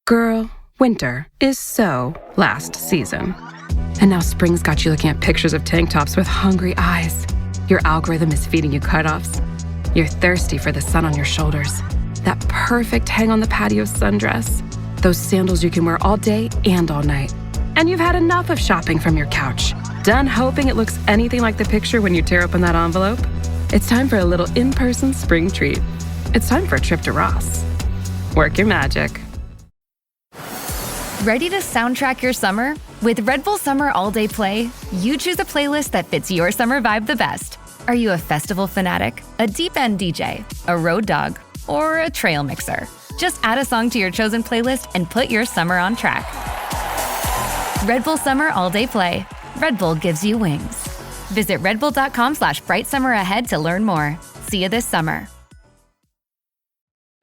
Girl, winter is so last season. And now spring's got you looking at pictures of tank tops with hungry eyes. Your algorithm is feeding you cutoffs. You're thirsty for the sun on your shoulders. That perfect hang on the patio sundress. Those sandals you can wear all day and all night. And you've had enough of shopping from your couch. Done hoping it looks anything like the picture when you tear open that envelope? It's time for a little in-person spring treat. It's time for a trip to Ross. Work your magic. Ready to soundtrack your summer? With Red Bull Summer All Day Play, you choose a playlist that fits your summer vibe the best. Are you a festival fanatic, a deep end DJ, a road dog, or a trail mixer? Just add a song to your chosen playlist and put your summer on track. Red Bull Summer All Day Play. Red Bull gives you wings. Visit redbull.com/brightsummer ahead to learn more. See you this summer.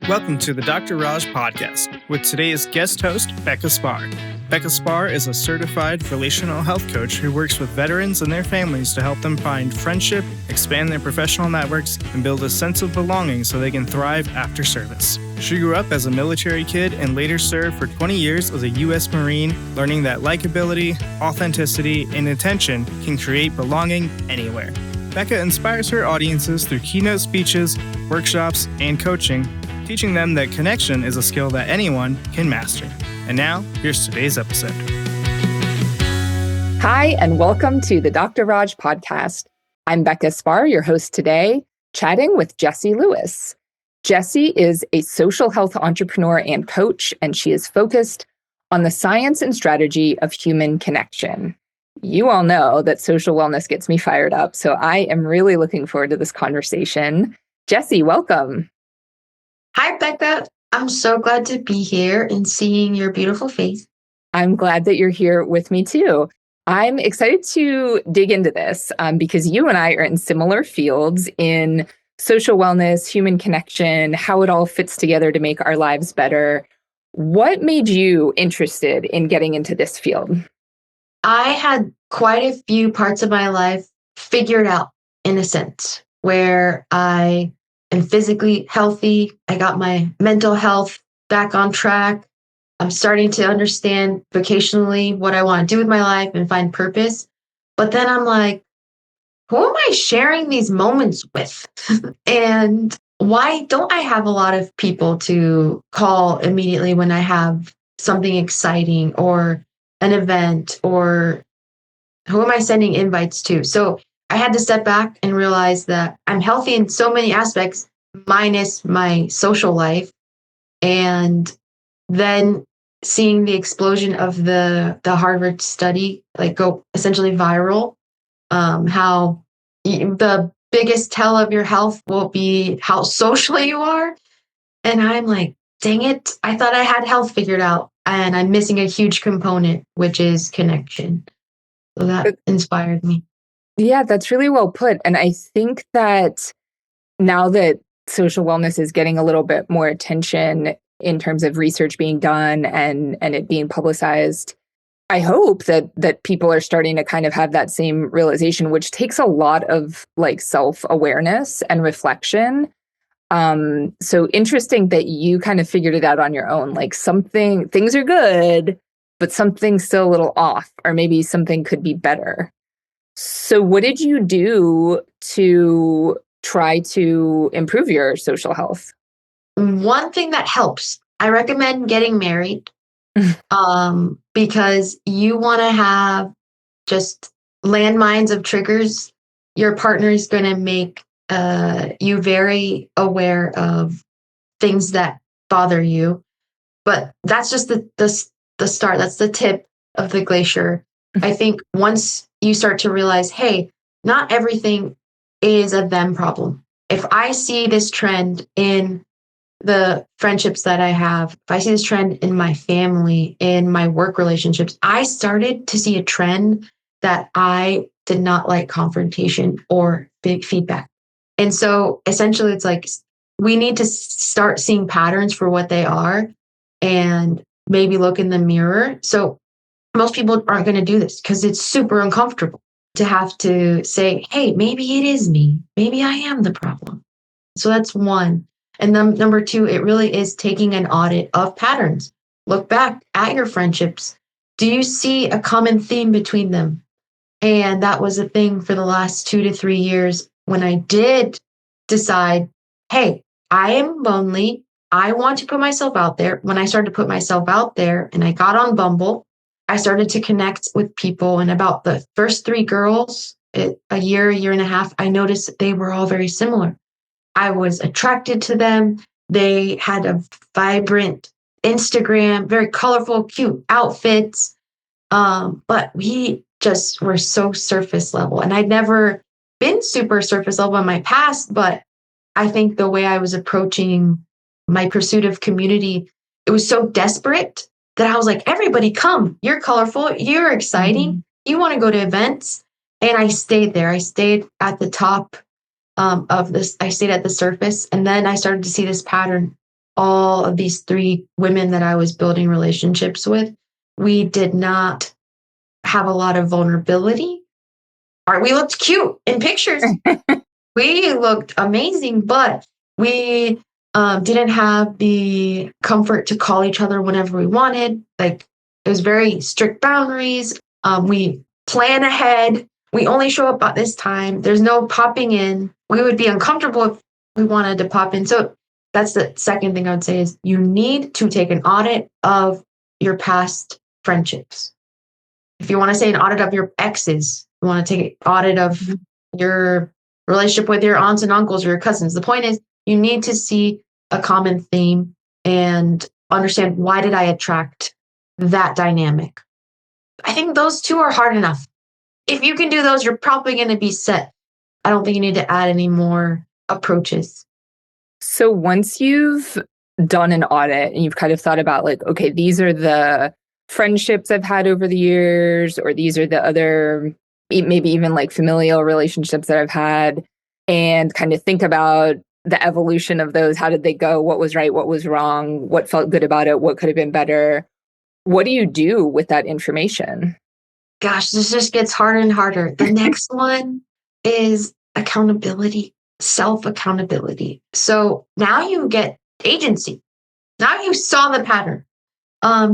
Welcome to the Dr. Raj podcast with today's guest host, Becca Spahr. Becca Spahr is a certified relational health coach who works with veterans and their families to help them find friendship, expand their professional networks, and build a sense of belonging so they can thrive after service. She grew up as a military kid and later served for 20 years as a U.S. Marine, learning that likability, authenticity, and intention can create belonging anywhere. Becca inspires her audiences through keynote speeches, workshops, and coaching, teaching them that connection is a skill that anyone can master. And now, here's today's episode. Hi, and welcome to the Dr. Raj podcast. I'm Becca Spahr, your host today, chatting with Jessie Lewis. Jessie is a social health entrepreneur and coach, and she is focused on the science and strategy of human connection. You all know that social wellness gets me fired up, so I am really looking forward to this conversation. Jessie, welcome. Hi, Becca. I'm so glad to be here and seeing your beautiful face. I'm glad that you're here with me too. I'm excited to dig into this because you and I are in similar fields in social wellness, human connection, how it all fits together to make our lives better. What made you interested in getting into this field? I had quite a few parts of my life figured out, in a sense, where I am physically healthy. I got my mental health back on track. I'm starting to understand vocationally what I want to do with my life and find purpose. But then I'm like, who am I sharing these moments with? And why don't I have a lot of people to call immediately when I have something exciting or an event, or who am I sending invites to? So I had to step back and realize that I'm healthy in so many aspects, minus my social life. And then seeing the explosion of the Harvard study, like go essentially viral, how the biggest tell of your health will be how social you are. And I'm like, dang it, I thought I had health figured out. And I'm missing a huge component, which is connection. So that inspired me. Yeah, that's really well put. And I think that now that social wellness is getting a little bit more attention in terms of research being done and it being publicized, I hope that people are starting to kind of have that same realization, which takes a lot of like self-awareness and reflection. So interesting that you kind of figured it out on your own, like things are good, but something's still a little off, or maybe something could be better. So what did you do to try to improve your social health? One thing that helps, I recommend getting married because you want to have just landmines of triggers. Your partner is going to make you very aware of things that bother you. But that's just the start. That's the tip of the glacier. I think once you start to realize, hey, not everything is a them problem. If I see this trend in the friendships that I have, if I see this trend in my family, in my work relationships, I started to see a trend that I did not like confrontation or big feedback. And so essentially it's like, we need to start seeing patterns for what they are and maybe look in the mirror. So most people aren't going to do this because it's super uncomfortable to have to say, hey, maybe it is me. Maybe I am the problem. So that's one. And then number two, it really is taking an audit of patterns. look back at your friendships. Do you see a common theme between them? And that was a thing for the last 2 to 3 years when I did decide, hey, I am lonely. I want to put myself out there. When I started to put myself out there and I got on Bumble, I started to connect with people. And about the first 3 girls, a year and a half, I noticed that they were all very similar. I was attracted to them. They had a vibrant Instagram, very colorful, cute outfits. But we just were so surface level. And I'd never been super surface level in my past, but I think the way I was approaching my pursuit of community, it was so desperate that I was like, everybody come, you're colorful, you're exciting, you want to go to events. And I stayed there. I stayed at the top of this. I stayed at the surface. And then I started to see this pattern. All of these 3 women that I was building relationships with, we did not have a lot of vulnerability. We looked cute in pictures. We looked amazing, but we didn't have the comfort to call each other whenever we wanted. Like, it was very strict boundaries. We plan ahead. We only show up at this time. There's no popping in. We would be uncomfortable if we wanted to pop in. So that's the second thing I would say is you need to take an audit of your past friendships. If you want to say an audit of your exes, you want to take an audit of your relationship with your aunts and uncles or your cousins. The point is you need to see a common theme and understand, why did I attract that dynamic? I think those 2 are hard enough. If you can do those, you're probably going to be set. I don't think you need to add any more approaches. So once you've done an audit and you've kind of thought about like, okay, these are the friendships I've had over the years, or these are the other, maybe even like familial relationships that I've had, and kind of think about the evolution of those. How did they go? What was right? What was wrong? What felt good about it? What could have been better? What do you do with that information? Gosh, this just gets harder and harder. The next one is accountability, self-accountability. So now you get agency. Now you saw the pattern.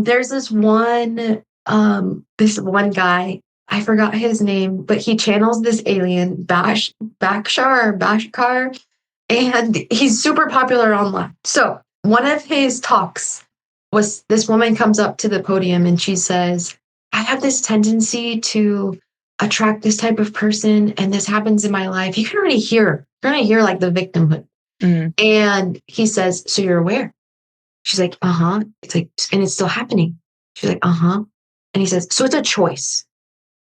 There's this one guy, I forgot his name, but he channels this alien, Bashkar, and he's super popular online. So one of his talks was, this woman comes up to the podium and she says, I have this tendency to attract this type of person, and this happens in my life. You can already hear, like the victimhood. And he says, so you're aware? She's like, uh-huh. It's like, and it's still happening. She's like, uh-huh. And he says, so it's a choice.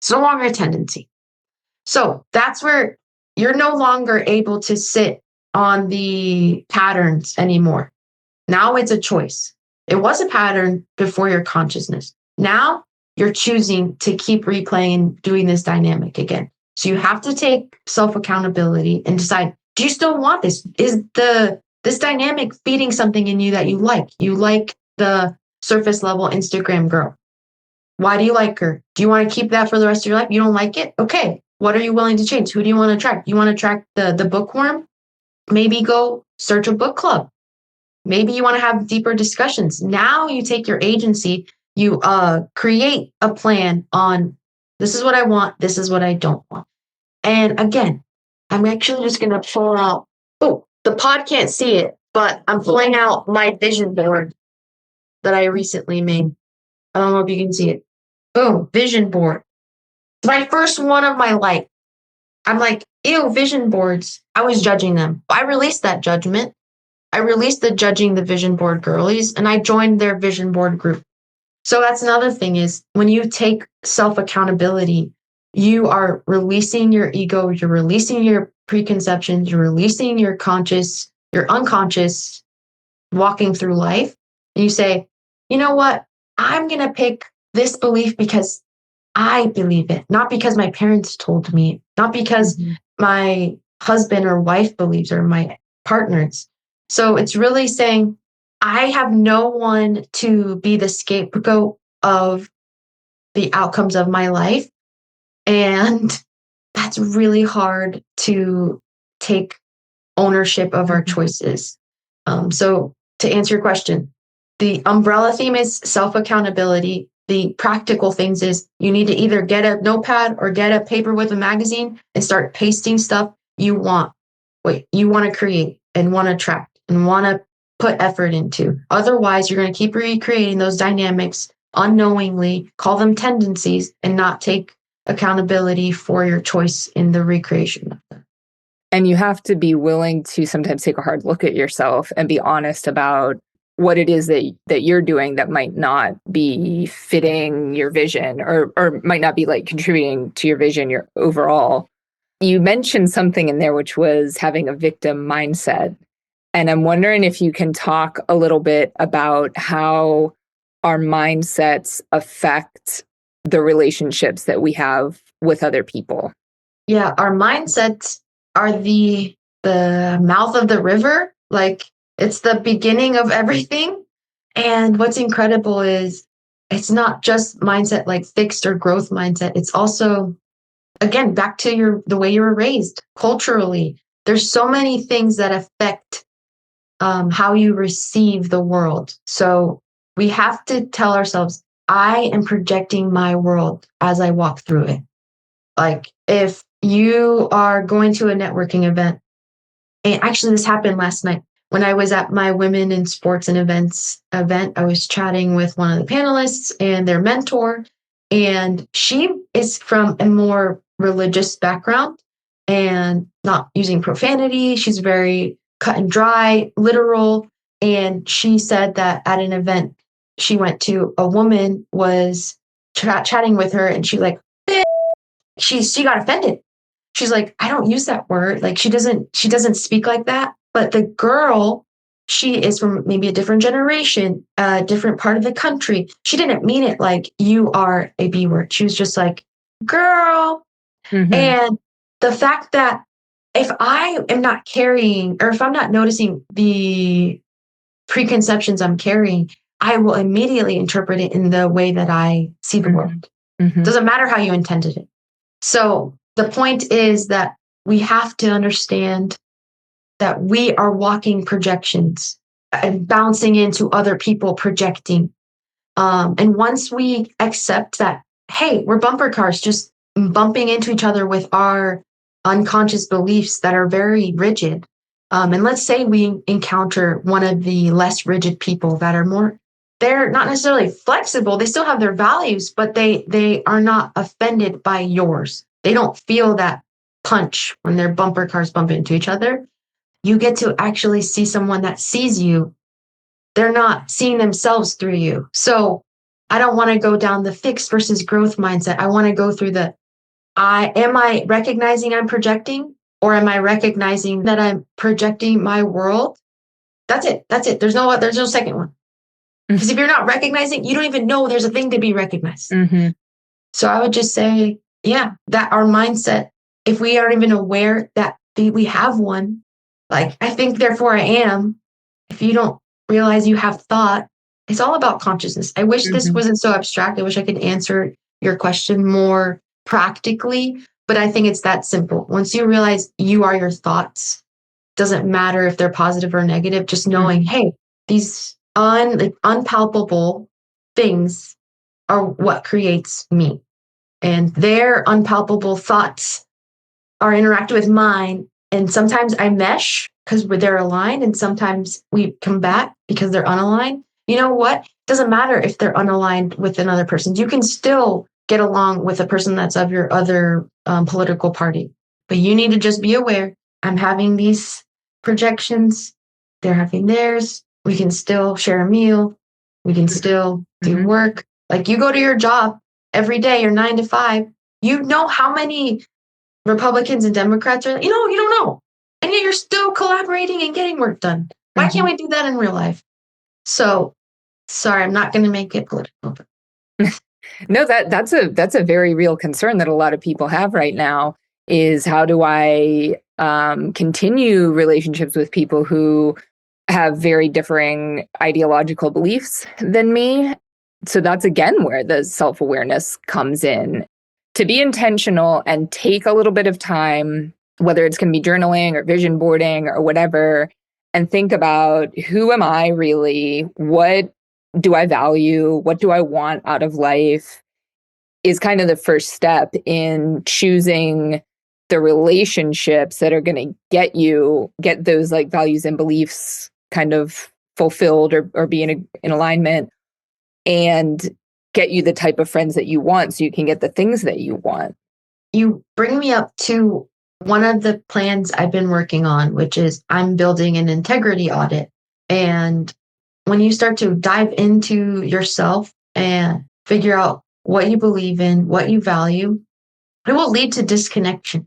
It's no longer a tendency. So that's where you're no longer able to sit on the patterns anymore. Now it's a choice. It was a pattern before your consciousness. Now you're choosing to keep replaying, doing this dynamic again. So you have to take self-accountability and decide, do you still want this? Is this dynamic feeding something in you that you like? You like the surface level Instagram girl. Why do you like her? Do you want to keep that for the rest of your life? You don't like it? Okay. What are you willing to change? Who do you want to attract? You want to attract the bookworm? Maybe go search a book club. Maybe you want to have deeper discussions. Now you take your agency, you create a plan on, this is what I want, this is what I don't want. And again, I'm actually just going to pull out, the pod can't see it, but I'm pulling out my vision board that I recently made. I don't know if you can see it. Boom, vision board. It's my first one of my life. I'm like, ew, vision boards. I was judging them. I released that judgment. I released the judging the vision board girlies, and I joined their vision board group. So that's another thing is when you take self-accountability, you are releasing your ego, you're releasing your preconceptions, you're releasing your conscious, your unconscious, walking through life. And you say, you know what? I'm going to pick this belief because I believe it, not because my parents told me, not because my husband or wife believes or my partners. So it's really saying, I have no one to be the scapegoat of the outcomes of my life. And that's really hard to take ownership of our choices. So to answer your question, The umbrella theme is self-accountability. The practical things is you need to either get a notepad or get a paper with a magazine and start pasting stuff you want to create and want to attract and want to put effort into. Otherwise, you're going to keep recreating those dynamics unknowingly, call them tendencies, and not take accountability for your choice in the recreation of them. And you have to be willing to sometimes take a hard look at yourself and be honest about what it is that you're doing that might not be fitting your vision or might not be like contributing to your vision, your overall. You mentioned something in there, which was having a victim mindset. And I'm wondering if you can talk a little bit about how our mindsets affect the relationships that we have with other people. Yeah, our mindsets are the mouth of the river. Like, it's the beginning of everything. And what's incredible is it's not just mindset like fixed or growth mindset. It's also, again, back to the way you were raised culturally. There's so many things that affect how you receive the world. So we have to tell ourselves, I am projecting my world as I walk through it. Like, if you are going to a networking event, and actually this happened last night when I was at my Women in Sports and Events event. I was chatting with one of the panelists and their mentor, and she is from a more religious background and not using profanity. She's very cut and dry, literal. And she said that at an event she went to, a woman was chatting with her, and she got offended. She's like, I don't use that word. Like, she doesn't speak like that. But the girl, she is from maybe a different generation, a different part of the country. She didn't mean it like you are a B word. She was just like, girl. Mm-hmm. And the fact that if I am not carrying, or if I'm not noticing the preconceptions I'm carrying, I will immediately interpret it in the way that I see the world. Mm-hmm. Doesn't matter how you intended it. So the point is that we have to understand that we are walking projections and bouncing into other people projecting. And once we accept that, hey, we're bumper cars, just bumping into each other with our unconscious beliefs that are very rigid. And let's say we encounter one of the less rigid people that are they're not necessarily flexible. They still have their values, but they are not offended by yours. They don't feel that punch when their bumper cars bump into each other. You get to actually see someone that sees you. They're not seeing themselves through you. So I don't want to go down the fixed versus growth mindset. I want to go through am I recognizing I'm projecting, or am I recognizing that I'm projecting my world? That's it. There's no second one. Because if you're not recognizing, you don't even know there's a thing to be recognized. Mm-hmm. So I would just say, yeah, that our mindset, if we aren't even aware that we have one, like, I think, therefore I am. If you don't realize you have thought, it's all about consciousness. I wish this wasn't so abstract. I wish I could answer your question more practically, but I think it's that simple. Once you realize you are your thoughts, doesn't matter if they're positive or negative, just knowing, hey, these unpalpable things are what creates me. And their unpalpable thoughts are interacting with mine. And sometimes I mesh because they're aligned, and sometimes we combat because they're unaligned. You know what? It doesn't matter if they're unaligned with another person. You can still get along with a person that's of your other political party. But you need to just be aware. I'm having these projections. They're having theirs. We can still share a meal. We can still do work. Like, you go to your job every day, you're 9 to 5. You know how many Republicans and Democrats are, you don't know. And yet you're still collaborating and getting work done. Why can't we do that in real life? So, sorry, I'm not going to make it political. No, that's a very real concern that a lot of people have right now, is how do I continue relationships with people who have very differing ideological beliefs than me? So that's, again, where the self-awareness comes in. To be intentional and take a little bit of time, whether it's going to be journaling or vision boarding or whatever, and think about, who am I really? What do I value? What do I want out of life? Is kind of the first step in choosing the relationships that are going to get those like values and beliefs kind of fulfilled or be in alignment, and get you the type of friends that you want so you can get the things that you want. You bring me up to one of the plans I've been working on, which is I'm building an integrity audit. And when you start to dive into yourself and figure out what you believe in, what you value, it will lead to disconnection.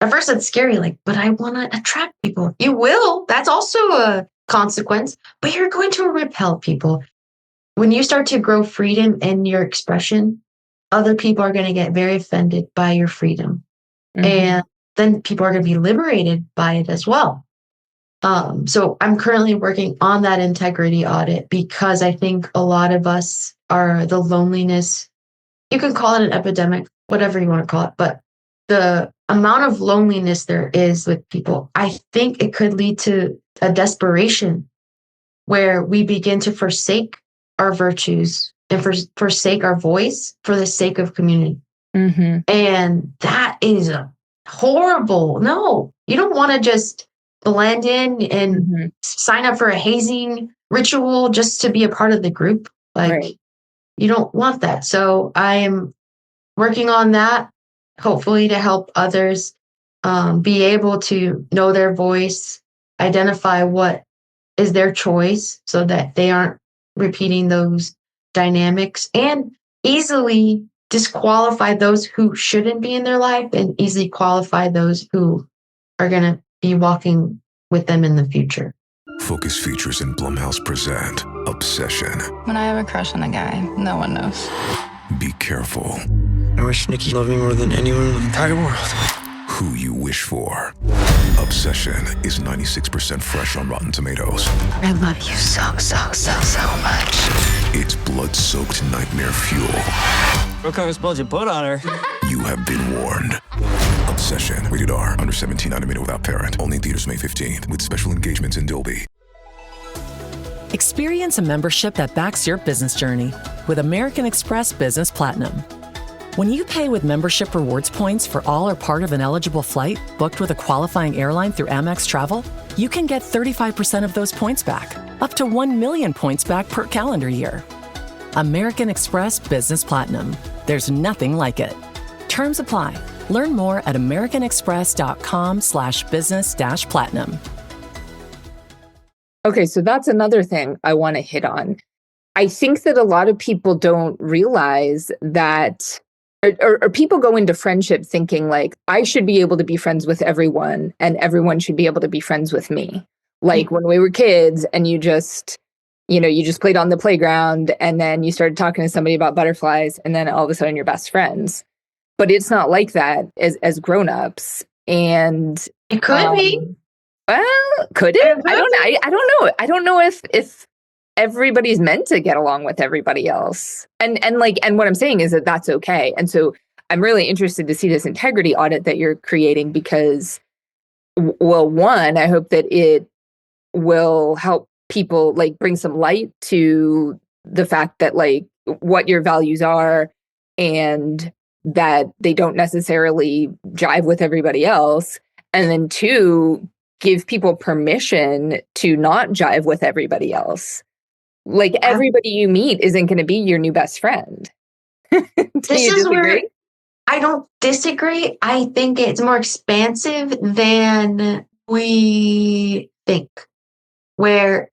At first, it's scary, like, but I want to attract people. You will. That's also a consequence, but you're going to repel people. When you start to grow freedom in your expression, other people are going to get very offended by your freedom. And then people are going to be liberated by it as well. So I'm currently working on that integrity audit because I think a lot of us are the loneliness. You can call it an epidemic, whatever you want to call it, but the amount of loneliness there is with people, I think it could lead to a desperation where we begin to forsake our virtues and forsake our voice for the sake of community. And that is horrible. No, you don't want to just blend in and sign up for a hazing ritual just to be a part of the group. Like, you don't want that. So I am working on that, hopefully to help others be able to know their voice, identify what is their choice so that they aren't repeating those dynamics, and easily disqualify those who shouldn't be in their life and easily qualify those who are going to be walking with them in the future. Focus Features and Blumhouse present Obsession. When I have a crush on a guy, no one knows. Be careful I wish Nikki loved me more than anyone in the entire world. who you wish for. Obsession is 96% fresh on Rotten Tomatoes. I love you so much. It's blood-soaked nightmare fuel. What kind of spell you put on her? You have been warned. Obsession. Rated R. Under 17. Animated without parent. Only in theaters May 15th. With special engagements in Dolby. Experience a membership that backs your business journey with American Express Business Platinum. When you pay with membership rewards points for all or part of an eligible flight booked with a qualifying airline through Amex Travel, you can get 35% of those points back, up to 1 million points back per calendar year. American Express Business Platinum. There's nothing like it. Terms apply. Learn more at americanexpress.com/business-platinum. Okay, so that's another thing I want to hit on. I think that a lot of people don't realize that, or people go into friendship thinking like, I should be able to be friends with everyone and everyone should be able to be friends with me. Like when we were kids and you just played on the playground and then you started talking to somebody about butterflies and then all of a sudden you're best friends. But it's not like that as grown-ups. And It could be. well, could it? I don't know. I don't know. I don't know if everybody's meant to get along with everybody else. And what I'm saying is that that's okay. And so I'm really interested to see this integrity audit that you're creating because, well, one, I hope that it will help people like bring some light to the fact that like what your values are and that they don't necessarily jive with everybody else. And then two, give people permission to not jive with everybody else. Like everybody you meet isn't going to be your new best friend. Do This you is where disagree? I don't disagree. I think it's more expansive than we think, where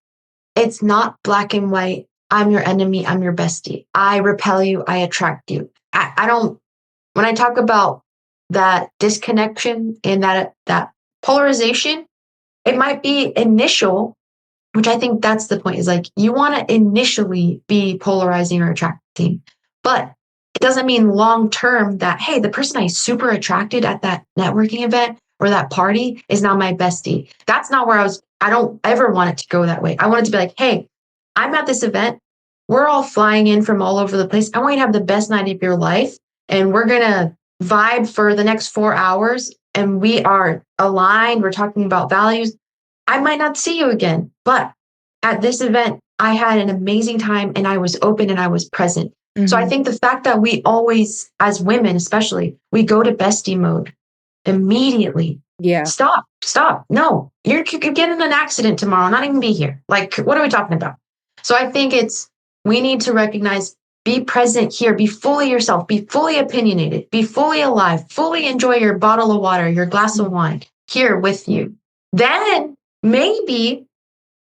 it's not black and white. I'm your enemy. I'm your bestie. I repel you. I attract you. I don't, when I talk about that disconnection and that polarization, it might be initial, which I think that's the point, is like you want to initially be polarizing or attracting, but it doesn't mean long term that, hey, the person I super attracted at that networking event or that party is now my bestie. That's not where I don't ever want it to go that way. I want it to be like, hey, I'm at this event. We're all flying in from all over the place. I want you to have the best night of your life. And we're going to vibe for the next 4 hours. And we are aligned. We're talking about values. I might not see you again, but at this event, I had an amazing time and I was open and I was present. So I think the fact that we always, as women especially, we go to bestie mode immediately. Yeah. Stop. No, you could get in an accident tomorrow, not even be here. Like, what are we talking about? So I think we need to recognize, be present here, be fully yourself, be fully opinionated, be fully alive, fully enjoy your bottle of water, your glass of wine here with you. Then maybe,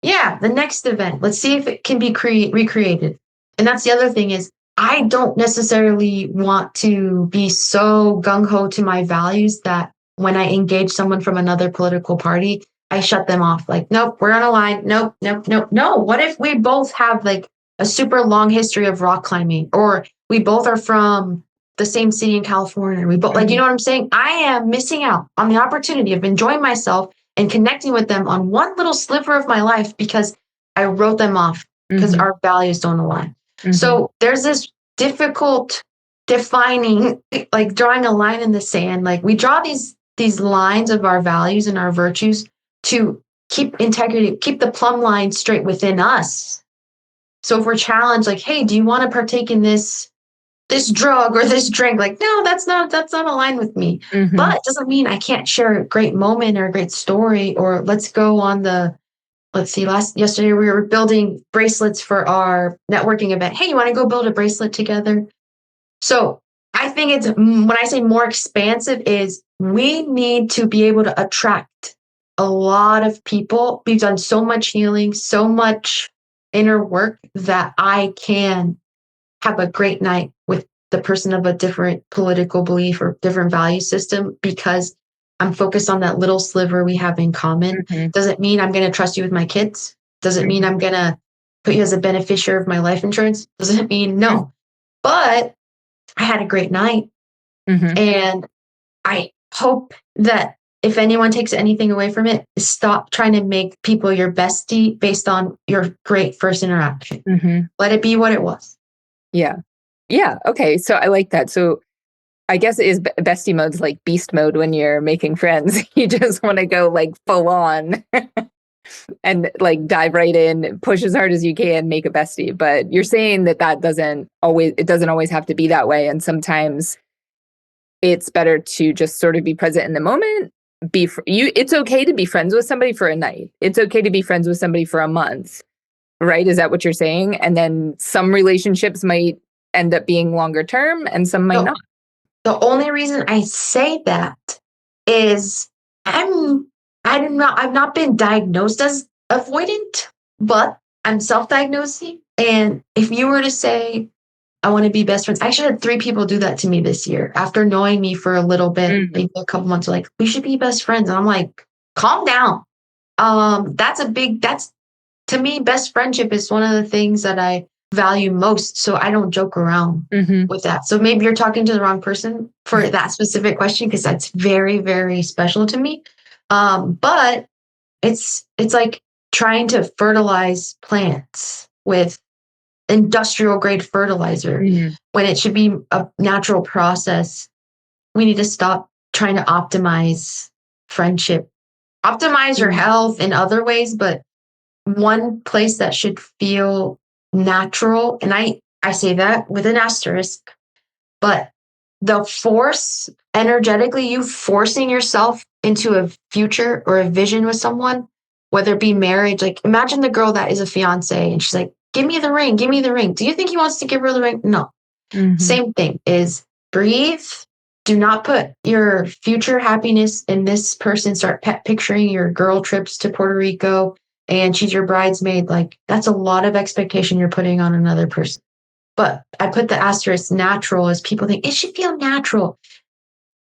the next event, let's see if it can be recreated. And that's the other thing is, I don't necessarily want to be so gung-ho to my values that when I engage someone from another political party, I shut them off. Like, nope, we're on a line. Nope. No. What if we both have like a super long history of rock climbing, or we both are from the same city in California? We both, like, you know what I'm saying? I am missing out on the opportunity of enjoying myself and connecting with them on one little sliver of my life because I wrote them off because our values don't align. So there's this difficult defining, like drawing a line in the sand. Like we draw these lines of our values and our virtues to keep integrity, keep the plumb line straight within us. So if we're challenged, like, hey, do you want to partake in this drug or this drink? Like, no, that's not aligned with me. But it doesn't mean I can't share a great moment or a great story, or let's go on yesterday we were building bracelets for our networking event. Hey, you want to go build a bracelet together? So I think when I say more expansive is we need to be able to attract a lot of people. We've done so much healing, so much inner work that I can have a great night with the person of a different political belief or different value system because I'm focused on that little sliver we have in common. Doesn't mean I'm going to trust you with my kids. Doesn't mean I'm going to put you as a beneficiary of my life insurance. Doesn't mean no. But I had a great night. And I hope that if anyone takes anything away from it, stop trying to make people your bestie based on your great first interaction. Let it be what it was. Yeah. Okay. So I like that. So I guess bestie mode's like beast mode when you're making friends. You just want to go like full on and like dive right in, push as hard as you can, make a bestie. But you're saying that doesn't always have to be that way. And sometimes it's better to just sort of be present in the moment. It's okay to be friends with somebody for a night. It's okay to be friends with somebody for a month. Right? Is that what you're saying? And then some relationships might end up being longer term and some might not. The only reason I say that is I've not been diagnosed as avoidant, but I'm self-diagnosing. And if you were to say, I want to be best friends, I actually had 3 people do that to me this year after knowing me for a little bit, maybe a couple months, like, we should be best friends. And I'm like, calm down. To me, best friendship is one of the things that I value most. So I don't joke around with that. So maybe you're talking to the wrong person for that specific question, because that's very, very special to me. But it's like trying to fertilize plants with industrial grade fertilizer when it should be a natural process. We need to stop trying to optimize friendship, optimize your health in other ways, but one place that should feel natural, and I say that with an asterisk, but the force energetically, you forcing yourself into a future or a vision with someone, whether it be marriage, like imagine the girl that is a fiance and she's like, give me the ring. Do you think he wants to give her the ring? No. Same thing is breathe. Do not put your future happiness in this person. Start picturing your girl trips to Puerto Rico and she's your bridesmaid. Like, that's a lot of expectation you're putting on another person. But I put the asterisk natural as people think it should feel natural.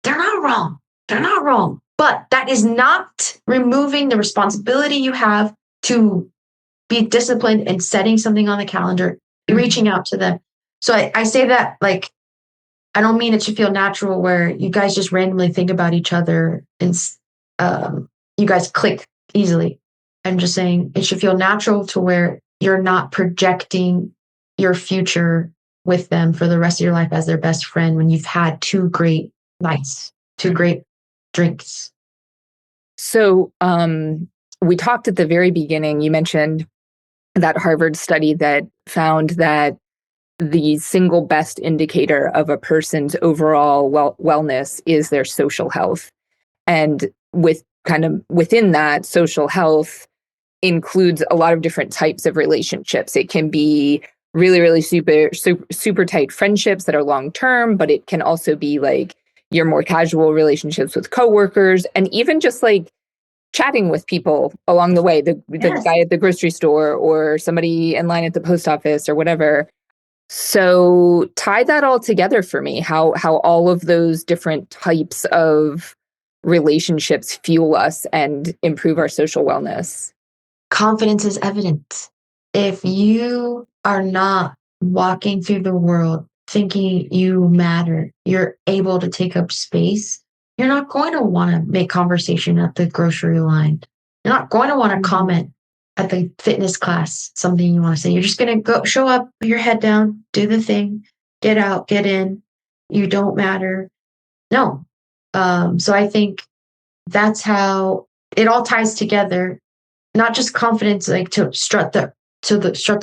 They're not wrong. But that is not removing the responsibility you have to be disciplined and setting something on the calendar, reaching out to them. So I say that, like, I don't mean it should feel natural where you guys just randomly think about each other and you guys click easily. I'm just saying it should feel natural to where you're not projecting your future with them for the rest of your life as their best friend when you've had 2 great nights, 2 great drinks. So we talked at the very beginning, you mentioned that Harvard study that found that the single best indicator of a person's overall wellness is their social health. And within that, social health includes a lot of different types of relationships. It can be really, really super tight friendships that are long term, but it can also be like your more casual relationships with coworkers, and even just like chatting with people along the way, the guy at the grocery store or somebody in line at the post office or whatever. So tie that all together for me, how all of those different types of relationships fuel us and improve our social wellness. Confidence is evidence. If you are not walking through the world thinking you matter, you're able to take up space, you're not going to want to make conversation at the grocery line. You're not going to want to comment at the fitness class, something you want to say. You're just going to go show up, put your head down, do the thing, get out, get in. You don't matter. No. So I think that's how it all ties together. Not just confidence, like to strut the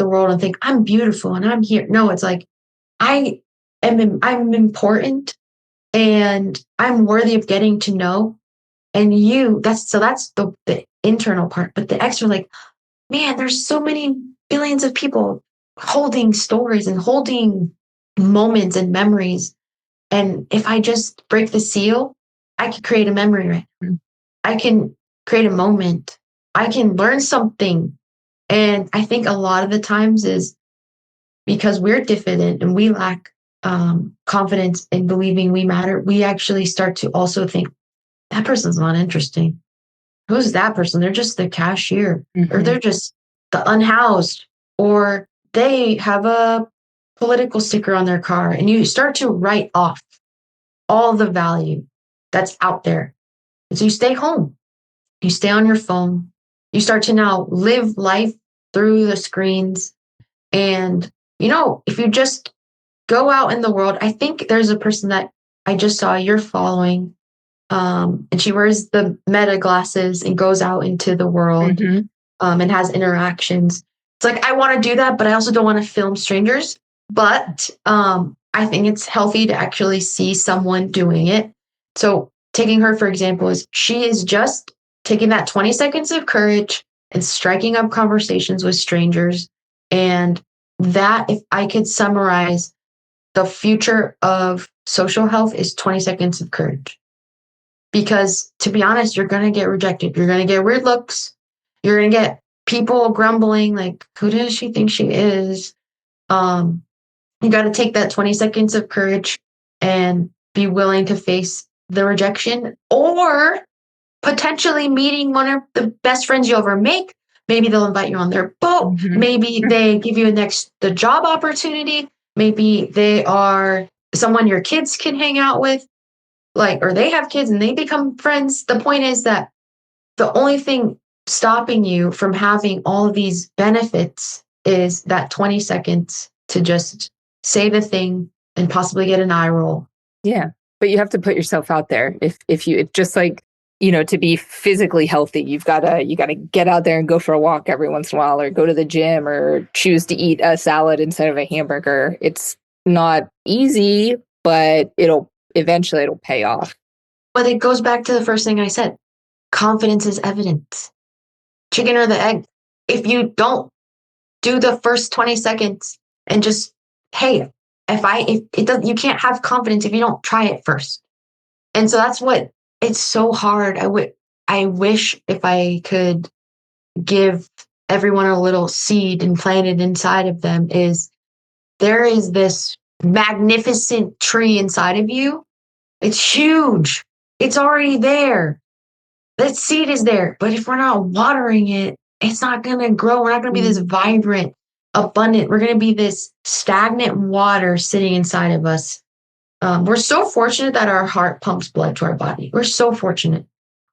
world and think I'm beautiful and I'm here. No, it's like I'm important and I'm worthy of getting to know. And that's the internal part. But the extra, like, man, there's so many billions of people holding stories and holding moments and memories. And if I just break the seal, I could create a memory right now. I can create a moment. I can learn something. And I think a lot of the times is because we're diffident and we lack confidence in believing we matter, we actually start to also think, that person's not interesting. Who's that person? They're just the cashier, or they're just the unhoused, or they have a political sticker on their car. And you start to write off all the value that's out there. And so you stay home, you stay on your phone, you start to now live life through the screens. And, if you just go out in the world, I think there's a person that I just saw you're following, and she wears the Meta glasses and goes out into the world and has interactions. It's like, I want to do that, but I also don't want to film strangers. But I think it's healthy to actually see someone doing it. So taking her, for example, she is just taking that 20 seconds of courage and striking up conversations with strangers. And that, if I could summarize, the future of social health is 20 seconds of courage. Because to be honest, you're going to get rejected. You're going to get weird looks. You're going to get people grumbling, like, who does she think she is? You got to take that 20 seconds of courage and be willing to face the rejection, or potentially meeting one of the best friends you'll ever make. Maybe they'll invite you on their boat. Maybe they give you the job opportunity. Maybe they are someone your kids can hang out with, or they have kids and they become friends. The point is that the only thing stopping you from having all of these benefits is that 20 seconds to just say the thing and possibly get an eye roll. Yeah. But you have to put yourself out there. If you, it's just like, to be physically healthy, you gotta get out there and go for a walk every once in a while, or go to the gym, or choose to eat a salad instead of a hamburger. It's not easy, but eventually it'll pay off. But it goes back to the first thing I said. Confidence is evidence. Chicken or the egg. If you don't do the first 20 seconds and just, hey, you can't have confidence if you don't try it first. And so that's what, it's so hard. I wish if I could give everyone a little seed and plant it inside of them, is there is this magnificent tree inside of you. It's huge. It's already there. That seed is there. But if we're not watering it, it's not going to grow. We're not going to be this vibrant, abundant. We're going to be this stagnant water sitting inside of us. We're so fortunate that our heart pumps blood to our body. We're so fortunate.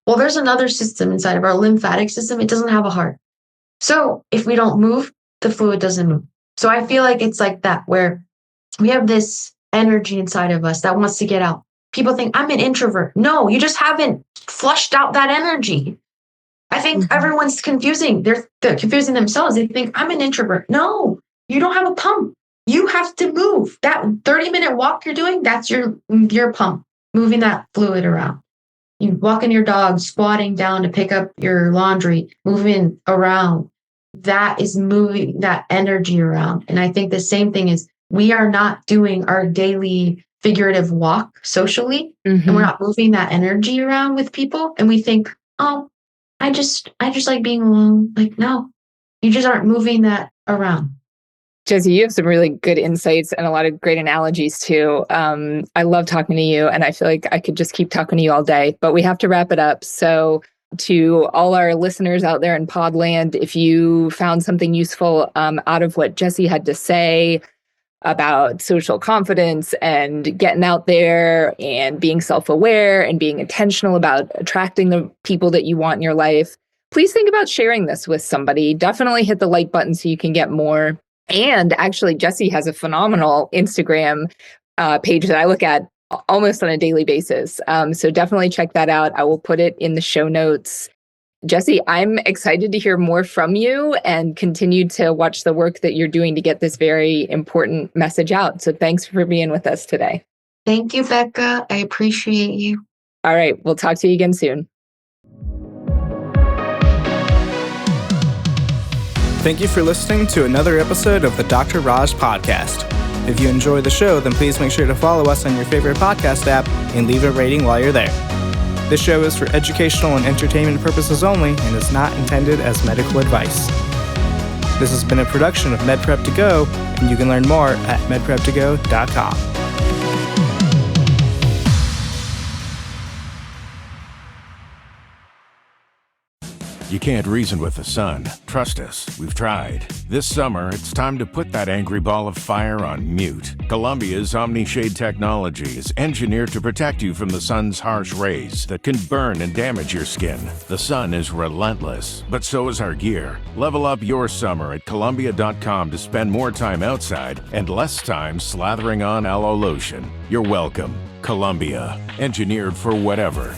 Well, there's another system inside of our lymphatic system. It doesn't have a heart. So if we don't move, the fluid doesn't move. So I feel like it's like that, where we have this energy inside of us that wants to get out. People think I'm an introvert. No, you just haven't flushed out that energy. I think everyone's confusing. They're confusing themselves. They think I'm an introvert. No, you don't have a pump. You have to move. That 30-minute walk you're doing, that's your pump, moving that fluid around. You walking your dog, squatting down to pick up your laundry, moving around. That is moving that energy around. And I think the same thing is we are not doing our daily figurative walk socially, and we're not moving that energy around with people. And we think, oh, I just like being alone. Like, no, you just aren't moving that around. Jessie, you have some really good insights and a lot of great analogies too. I love talking to you, and I feel like I could just keep talking to you all day, but we have to wrap it up. So to all our listeners out there in Podland, if you found something useful out of what Jessie had to say about social confidence and getting out there and being self-aware and being intentional about attracting the people that you want in your life, please think about sharing this with somebody. Definitely hit the like button so you can get more. And actually, Jessie has a phenomenal Instagram page that I look at almost on a daily basis. So definitely check that out. I will put it in the show notes. Jessie, I'm excited to hear more from you and continue to watch the work that you're doing to get this very important message out. So thanks for being with us today. Thank you, Becca. I appreciate you. All right. We'll talk to you again soon. Thank you for listening to another episode of the Dr. Raj Podcast. If you enjoy the show, then please make sure to follow us on your favorite podcast app and leave a rating while you're there. This show is for educational and entertainment purposes only and is not intended as medical advice. This has been a production of MedPrep to Go, and you can learn more at medprep2go.com. You can't reason with the sun. Trust us, we've tried. This summer, it's time to put that angry ball of fire on mute. Columbia's OmniShade technology is engineered to protect you from the sun's harsh rays that can burn and damage your skin. The sun is relentless, but so is our gear. Level up your summer at Columbia.com to spend more time outside and less time slathering on aloe lotion. You're welcome. Columbia, engineered for whatever.